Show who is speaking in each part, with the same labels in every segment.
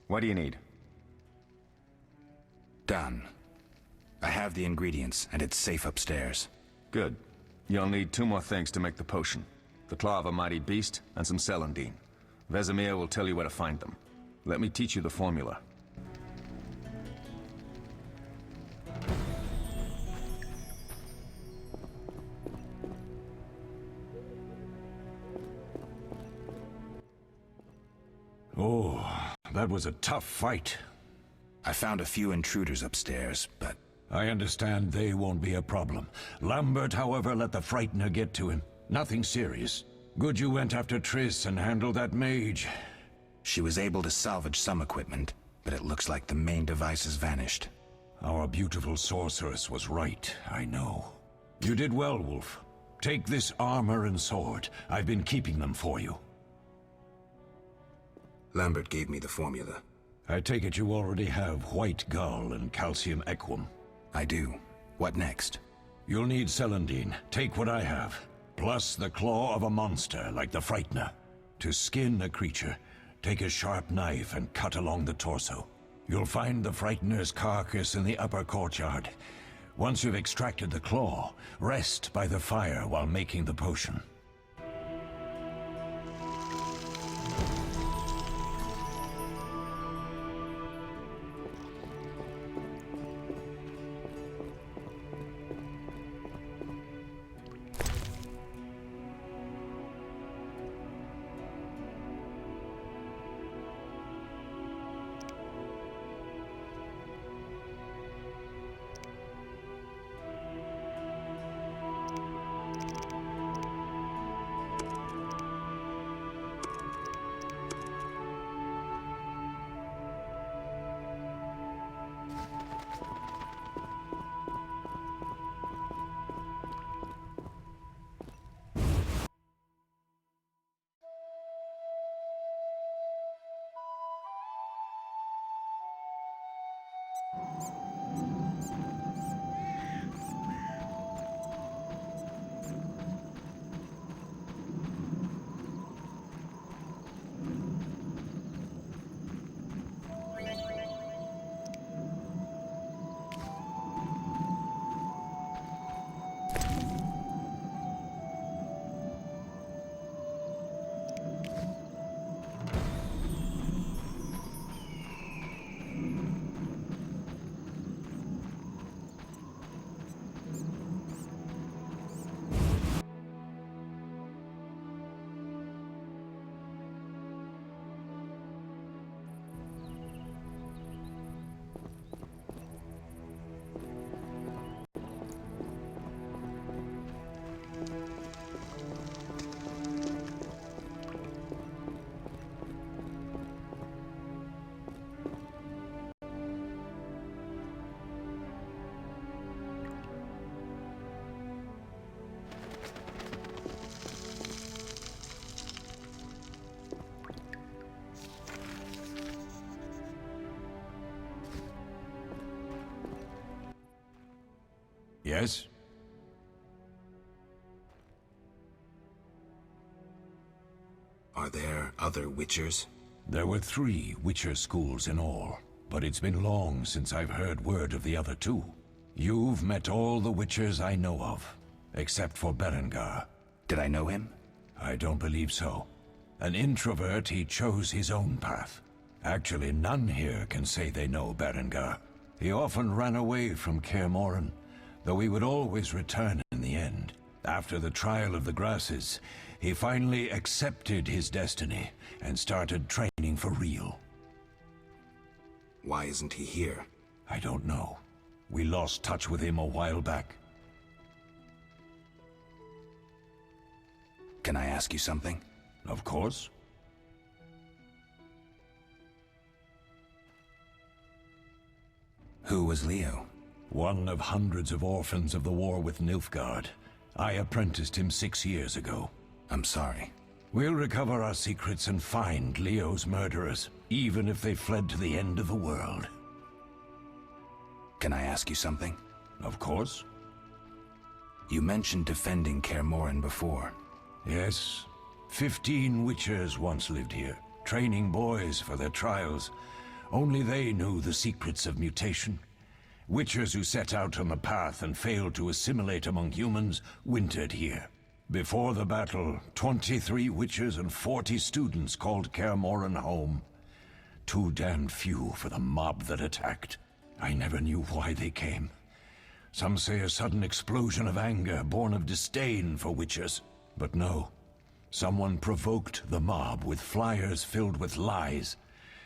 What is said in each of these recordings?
Speaker 1: What do you need?
Speaker 2: Done. I have the ingredients, and it's safe upstairs.
Speaker 1: Good. You'll need 2 more things to make the potion. The claw of a mighty beast, and some celandine. Vesemir will tell you where to find them. Let me teach you the formula.
Speaker 3: Oh, that was a tough fight.
Speaker 2: I found a few intruders upstairs, but...
Speaker 3: I understand they won't be a problem. Lambert, however, let the Frightener get to him. Nothing serious. Good you went after Triss and handled that mage.
Speaker 2: She was able to salvage some equipment, but it looks like the main device has vanished.
Speaker 3: Our beautiful sorceress was right, I know. You did well, Wolf. Take this armor and sword. I've been keeping them for you.
Speaker 2: Lambert gave me the formula.
Speaker 3: I take it you already have White Gull and Calcium Equum.
Speaker 2: I do. What next?
Speaker 3: You'll need celandine. Take what I have. Plus the claw of a monster, like the Frightener. To skin a creature, take a sharp knife and cut along the torso. You'll find the Frightener's carcass in the upper courtyard. Once you've extracted the claw, rest by the fire while making the potion. Yes?
Speaker 2: Are there other Witchers?
Speaker 3: There were 3 Witcher schools in all, but it's been long since I've heard word of the other 2. You've met all the Witchers I know of, except for Berengar.
Speaker 2: Did I know him?
Speaker 3: I don't believe so. An introvert, he chose his own path. Actually, none here can say they know Berengar. He often ran away from Kaer Morhen, though he would always return in the end. After the trial of the grasses, he finally accepted his destiny and started training for real.
Speaker 2: Why isn't he here?
Speaker 3: I don't know. We lost touch with him a while back.
Speaker 2: Can I ask you something?
Speaker 3: Of course.
Speaker 2: Who was Leo?
Speaker 3: One of hundreds of orphans of the war with Nilfgaard. I apprenticed him 6 years ago.
Speaker 2: I'm sorry.
Speaker 3: We'll recover our secrets and find Leo's murderers, even if they fled to the end of the world.
Speaker 2: Can I ask you something?
Speaker 3: Of course.
Speaker 2: You mentioned defending Kaer Morhen before.
Speaker 3: Yes. 15 Witchers once lived here, training boys for their trials. Only they knew the secrets of mutation. Witchers who set out on the path and failed to assimilate among humans wintered here. Before the battle, 23 witchers and 40 students called Kaer Morhen home. Too damned few for the mob that attacked. I never knew why they came. Some say a sudden explosion of anger born of disdain for witchers. But no. Someone provoked the mob with flyers filled with lies.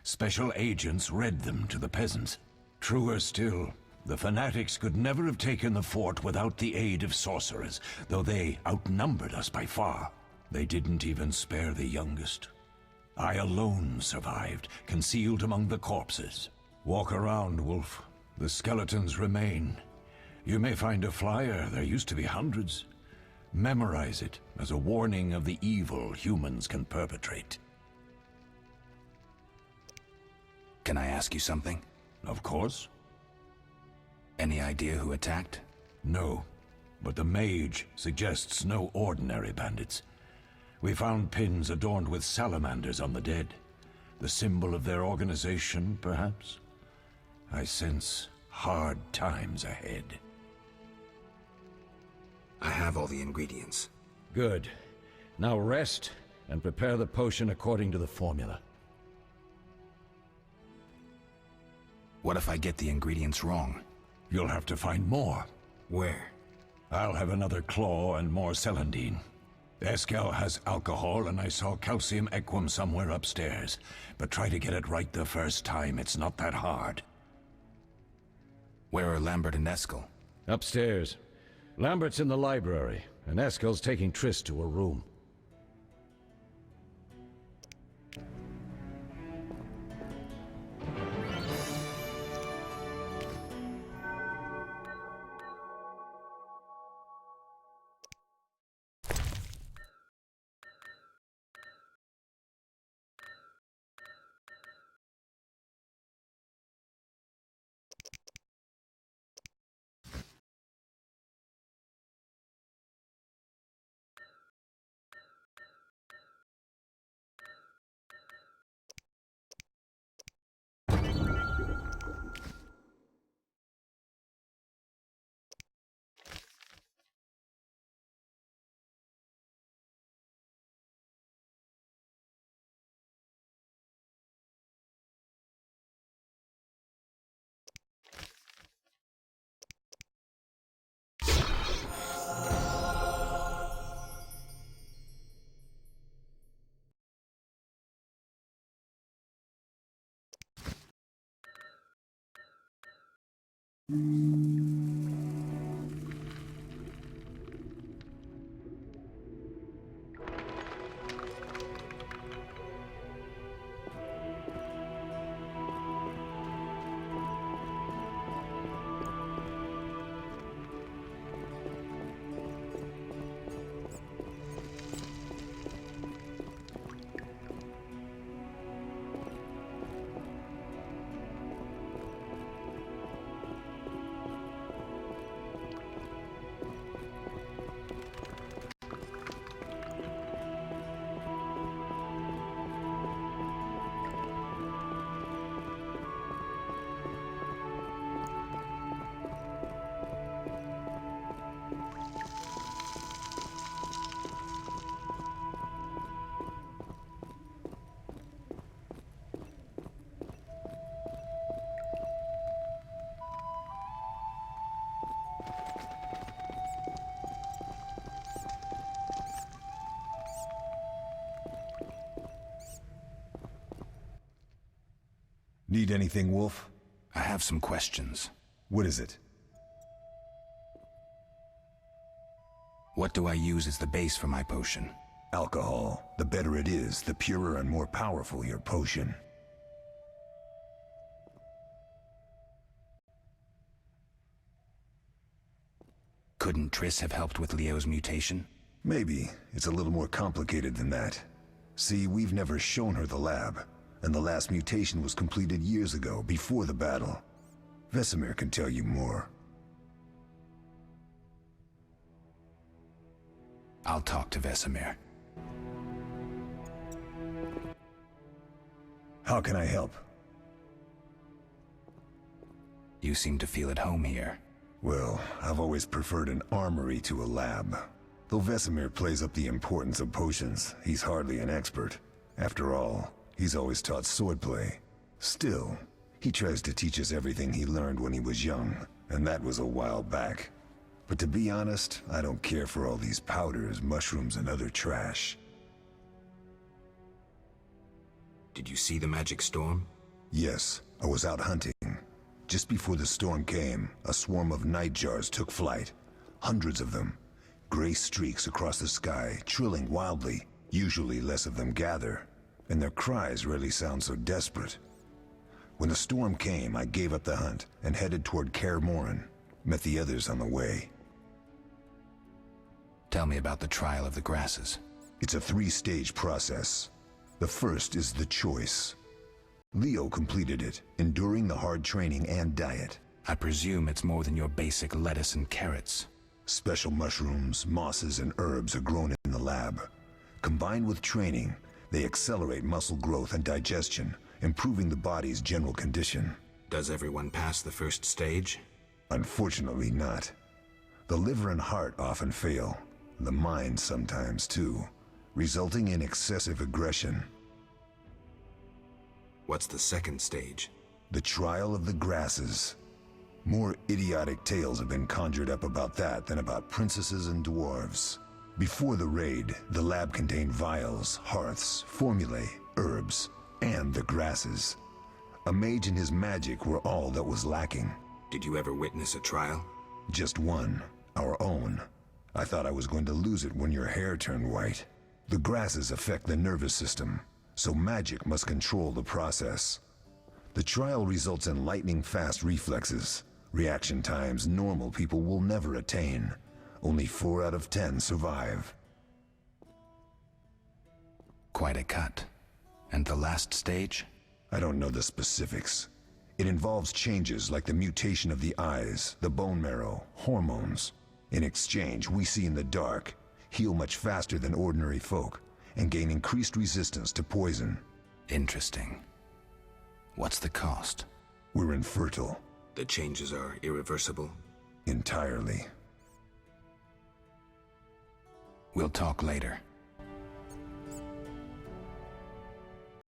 Speaker 3: Special agents read them to the peasants. Truer still, the fanatics could never have taken the fort without the aid of sorcerers, though they outnumbered us by far. They didn't even spare the youngest. I alone survived, concealed among the corpses. Walk around, Wolf. The skeletons remain. You may find a flyer, there used to be hundreds. Memorize it as a warning of the evil humans can perpetrate.
Speaker 2: Can I ask you something?
Speaker 3: Of course.
Speaker 2: Any idea who attacked?
Speaker 3: No, but the mage suggests no ordinary bandits. We found pins adorned with salamanders on the dead. The symbol of their organization, perhaps? I sense hard times ahead.
Speaker 2: I have all the ingredients.
Speaker 4: Good. Now rest and prepare the potion according to the formula.
Speaker 2: What if I get the ingredients wrong?
Speaker 3: You'll have to find more.
Speaker 2: Where?
Speaker 3: I'll have another claw and more celandine. Eskel has alcohol, and I saw calcium equum somewhere upstairs. But try to get it right the first time, it's not that hard.
Speaker 2: Where are Lambert and Eskel?
Speaker 4: Upstairs. Lambert's in the library, and Eskel's taking Triss to her room.
Speaker 5: Need anything, Wolf?
Speaker 2: I have some questions.
Speaker 5: What is it?
Speaker 2: What do I use as the base for my potion?
Speaker 5: Alcohol. The better it is, the purer and more powerful your potion.
Speaker 2: Couldn't Triss have helped with Leo's mutation?
Speaker 5: Maybe. It's a little more complicated than that. See, we've never shown her the lab, and the last mutation was completed years ago, before the battle. Vesemir can tell you more.
Speaker 2: I'll talk to Vesemir.
Speaker 5: How can I help?
Speaker 2: You seem to feel at home here.
Speaker 5: Well, I've always preferred an armory to a lab. Though Vesemir plays up the importance of potions, he's hardly an expert. After all, he's always taught swordplay. Still, he tries to teach us everything he learned when he was young, and that was a while back. But to be honest, I don't care for all these powders, mushrooms, and other trash.
Speaker 2: Did you see the magic storm?
Speaker 5: Yes, I was out hunting. Just before the storm came, a swarm of nightjars took flight. Hundreds of them. Gray streaks across the sky, trilling wildly. Usually less of them gather, and their cries rarely sound so desperate. When the storm came, I gave up the hunt and headed toward Kaer Morhen. Met the others on the way.
Speaker 2: Tell me about the trial of the grasses.
Speaker 5: It's a 3-stage process. The first is the choice. Leo completed it, enduring the hard training and diet.
Speaker 2: I presume it's more than your basic lettuce and carrots.
Speaker 5: Special mushrooms, mosses, and herbs are grown in the lab. Combined with training, they accelerate muscle growth and digestion, improving the body's general condition.
Speaker 2: Does everyone pass the first stage?
Speaker 5: Unfortunately not. The liver and heart often fail. The mind sometimes too, resulting in excessive aggression.
Speaker 2: What's the second stage?
Speaker 5: The trial of the grasses. More idiotic tales have been conjured up about that than about princesses and dwarves. Before the raid, the lab contained vials, hearths, formulae, herbs, and the grasses. A mage and his magic were all that was lacking.
Speaker 2: Did you ever witness a trial?
Speaker 5: Just one, our own. I thought I was going to lose it when your hair turned white. The grasses affect the nervous system, so magic must control the process. The trial results in lightning-fast reflexes, reaction times normal people will never attain. Only 4 out of 10 survive.
Speaker 2: Quite a cut. And the last stage?
Speaker 5: I don't know the specifics. It involves changes like the mutation of the eyes, the bone marrow, hormones. In exchange, we see in the dark, heal much faster than ordinary folk, and gain increased resistance to poison.
Speaker 2: Interesting. What's the cost?
Speaker 5: We're infertile.
Speaker 2: The changes are irreversible?
Speaker 5: Entirely.
Speaker 2: We'll talk later.